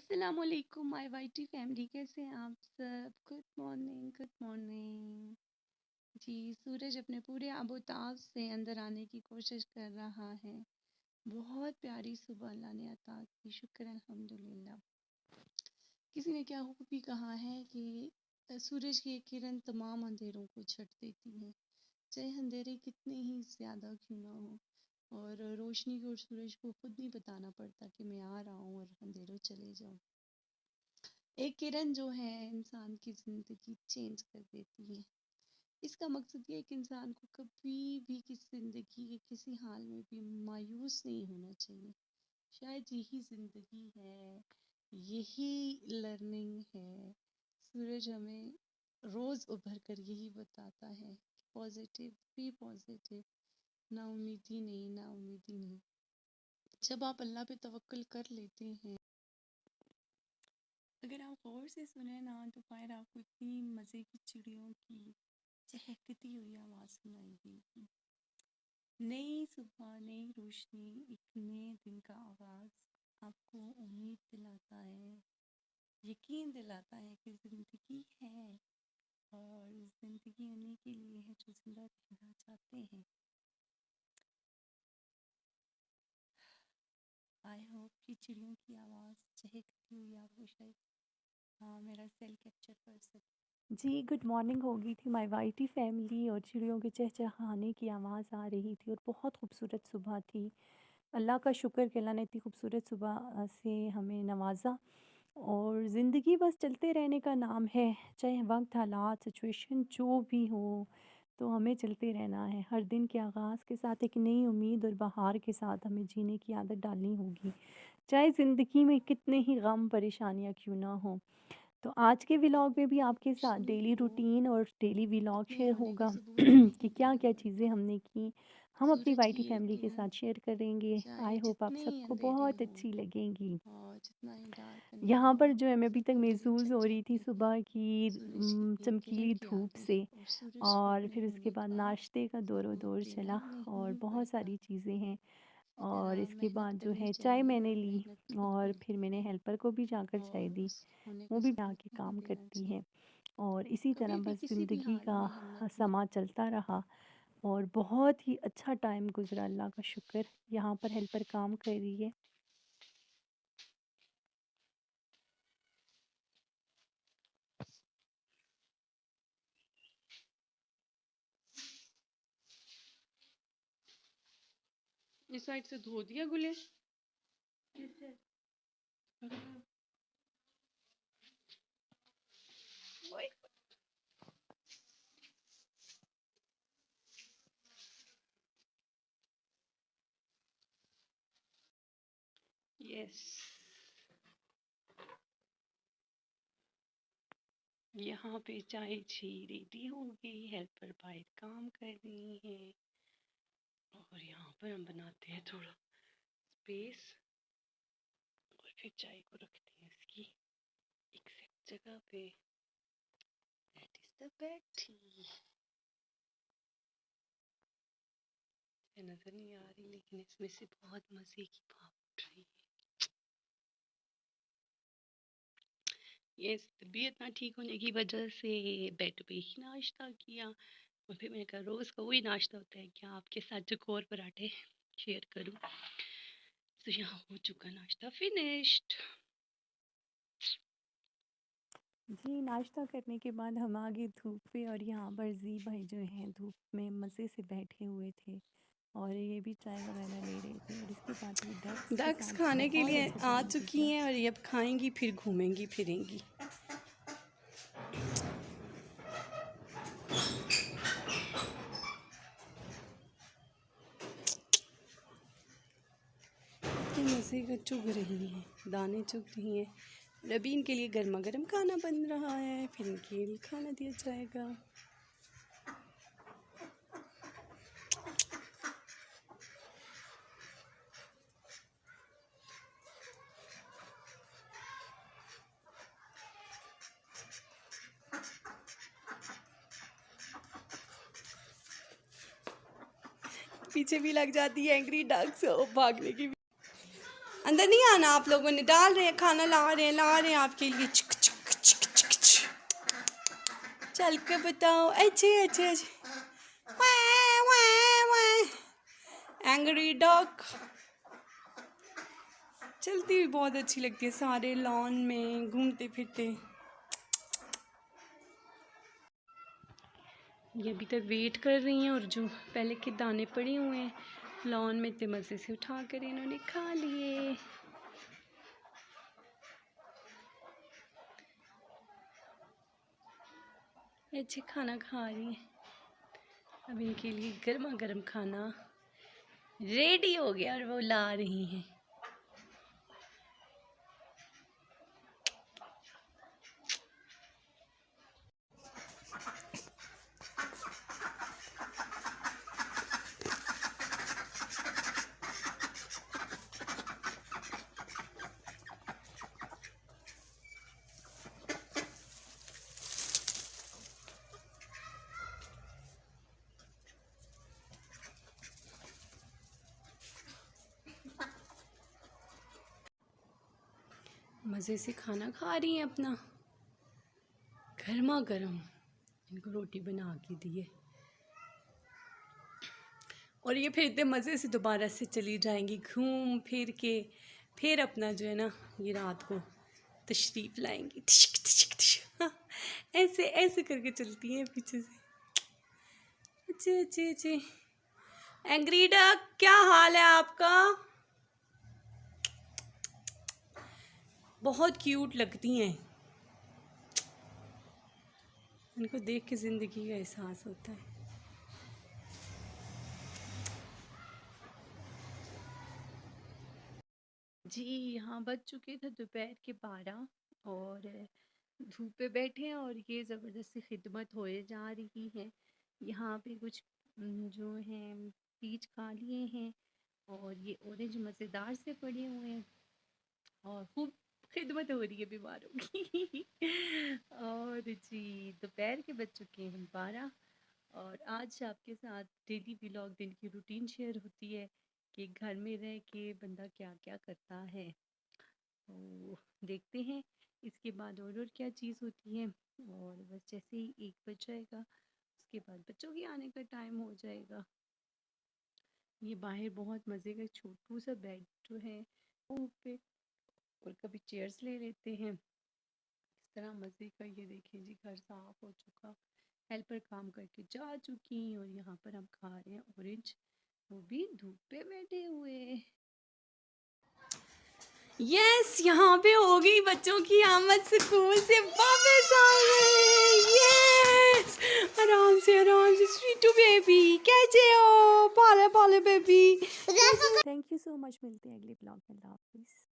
अस्सलामुअलैकुम my YT family, कैसे हैं आप सब। Good morning, good morning. जी, सूरज अपने पूरे आबोताब से अंदर आने की कोशिश कर रहा है। बहुत प्यारी सुबह अल्लाह ने अता की, शुक्र अल्हम्दुलिल्लाह। किसी ने क्या भी कहा है कि सूरज की एक किरण तमाम अंधेरों को छट देती है, चाहे अंधेरे कितने ही ज़्यादा क्यों ना हो। और रोशनी को और सूरज को खुद नहीं बताना पड़ता कि मैं आ रहा हूँ और अंधेरों चले जाऊँ। एक किरण जो है इंसान की ज़िंदगी चेंज कर देती है। इसका मकसद ये है कि इंसान को कभी भी किसी ज़िंदगी के किसी हाल में भी मायूस नहीं होना चाहिए। शायद यही ज़िंदगी है, यही लर्निंग है। सूरज हमें रोज़ उभर कर यही बताता है कि पॉजिटिव, बी पॉजिटिव, ना उम्मीदी नहीं, ना उम्मीदी नहीं। जब आप अल्लाह पे तवक्कुल कर लेते हैं, अगर आप गौर से सुने ना तो शायद आपको इतनी मज़े की चिड़ियों की चहकती हुई आवाज़ सुनाई देगी। नई सुबह, नई रोशनी, एक नए दिन का आगाज़ आपको उम्मीद दिलाता है, यकीन दिलाता है कि ज़िंदगी है और ज़िंदगी उन्हीं के लिए है जो ज़िंदा रहना चाहते हैं। आई होप कि चिड़ियों की आवाज़ चहकती हुई आपको शायद मेरा सेल कैप्चर कर सके। जी, गुड मॉर्निंग हो गई थी माय वाईटी फैमिली और चिड़ियों के चहचहाने की आवाज़ आ रही थी और बहुत खूबसूरत सुबह थी। अल्लाह का शुक्र कि अल्लाह ने इतनी खूबसूरत सुबह से हमें नवाज़ा। और ज़िंदगी बस चलते रहने का नाम है, चाहे वक्त, हालात, सिचुएशन जो भी हो, तो हमें चलते रहना है। हर दिन के आगाज़ के साथ एक नई उम्मीद और बहार के साथ हमें जीने की आदत डालनी होगी, चाहे ज़िंदगी में कितने ही गम परेशानियाँ क्यों ना हों। तो आज के व्लॉग में भी आपके साथ डेली रूटीन और डेली व्लॉग शेयर होगा कि क्या-क्या चीज़ें हमने की। हम अपनी वाईटी फैमिली के साथ शेयर करेंगे। आई होप आप सबको बहुत अच्छी लगेंगी। यहाँ पर जो है मैं अभी तक महसूस हो रही थी सुबह की चमकीली धूप से, और फिर उसके बाद नाश्ते का दौर चला और बहुत सारी चीज़ें हैं। और इसके बाद जो है चाय मैंने ली और फिर मैंने हेल्पर को भी जाकर चाय दी, वो भी आके काम करती है। और इसी तरह बस ज़िंदगी का समा चलता रहा और बहुत ही अच्छा टाइम गुज़रा, अल्लाह का शुक्र। यहाँ पर हेल्पर काम कर रही है। इस साइड से धो दिया गुले। यस, यहाँ पे चाय छी रेडी हो गई, हेल्पर बाहर काम कर रही है और यहाँ पर हम बनाते हैं थोड़ा स्पेस और फिर चाय को रखते हैं इसकी एग्जैक्ट जगह पे। That is the bed tea. नजर नहीं आ रही लेकिन इसमें से बहुत मजे की भाप उठ रही है। ये तबीयत ना ठीक होने की वजह से बेड पे ही नाश्ता किया और फिर मैंने कहा रोज़ का वही नाश्ता होता है, क्या आपके साथ जो और पराठे शेयर करूं। तो यहाँ हो चुका नाश्ता फिनिश्ड। जी, नाश्ता करने के बाद हम आ गए धूप पे और यहाँ पर जी भाई जो हैं धूप में मज़े से बैठे हुए थे और ये भी चाय वगैरह ले रहे थे। और इसके बाद ये डक्स खाने के लिए आ चुकी हैं और ये अब खाएंगी फिर घूमेंगी फिरेंगी। मज़े का चुग रही हैं, दाने चुग रही हैं। रबीन के लिए गर्मा गर्म खाना बन रहा है, फिर इनके लिए खाना दिया जाएगा। पीछे भी लग जाती है एंग्री डक्स भागने की। अंदर नहीं आना आप लोगों ने। डाल रहे हैं खाना, ला रहे हैं आपके लिए। चिक चिक चिक चिक चिक। चल के बताओ। अच्छे अच्छे अच्छे। एंग्री डॉग चलती हुई बहुत अच्छी लगती है, सारे लॉन में घूमते फिरते। ये अभी तक वेट कर रही हैं और जो पहले के दाने पड़े हुए हैं लॉन में, इतने मज़े से उठा कर इन्होंने खा लिए। अच्छे खाना खा रही हैं। अब इनके लिए गर्मा गर्म खाना रेडी हो गया और वो ला रही हैं। मज़े से खाना खा रही हैं अपना, गर्मा गर्म। इनको रोटी बना के दी है और ये फिर इतने मज़े से दोबारा से चली जाएंगी घूम फिर के। फिर अपना जो है ना ये रात को तशरीफ़ लाएंगी। तिशक तिशक तिशक। हाँ, ऐसे ऐसे करके चलती हैं पीछे से। अच्छे अच्छे अच्छे। एंग्री डक क्या हाल है आपका? बहुत क्यूट लगती हैं। इनको देख के ज़िंदगी का एहसास होता है। जी यहाँ बज चुके थे दोपहर के 12 और धूप पे बैठे हैं और ये ज़बरदस्ती खिदमत होए जा रही है। यहाँ पे कुछ जो हैं पीच खा लिए हैं और ये ऑरेंज मज़ेदार से पड़े हुए हैं और खूब खिदमत हो रही है बीमारों की। और जी दोपहर के बज चुके हैं 12 और आज आपके साथ डेली व्लॉग दिन की रूटीन शेयर होती है कि घर में रह के बंदा क्या क्या करता है। तो देखते हैं इसके बाद और क्या चीज़ होती है। और बस जैसे ही 1 बज जाएगा उसके बाद बच्चों के आने का टाइम हो जाएगा। ये बाहर बहुत मज़े का छोटू सा बेड जो है वो पे और कभी चेयर्स ले लेते हैं इस तरह मज़े का। ये देखें जी घर साफ हो चुका, हेल्पर काम करके जा चुकी और यहाँ पर हम खा रहे हैं ऑरेंज, वो भी धूप पे बैठे हुए। यस यहाँ पे हो गई बच्चों की आमद, स्कूल से वापस आ गए। यस आराम से स्वीटू बेबी कैसे हो? पाले पाले baby. Thank you so much, मिलते हैं अगले ब्लॉग में। अल्लाह हाफिज़।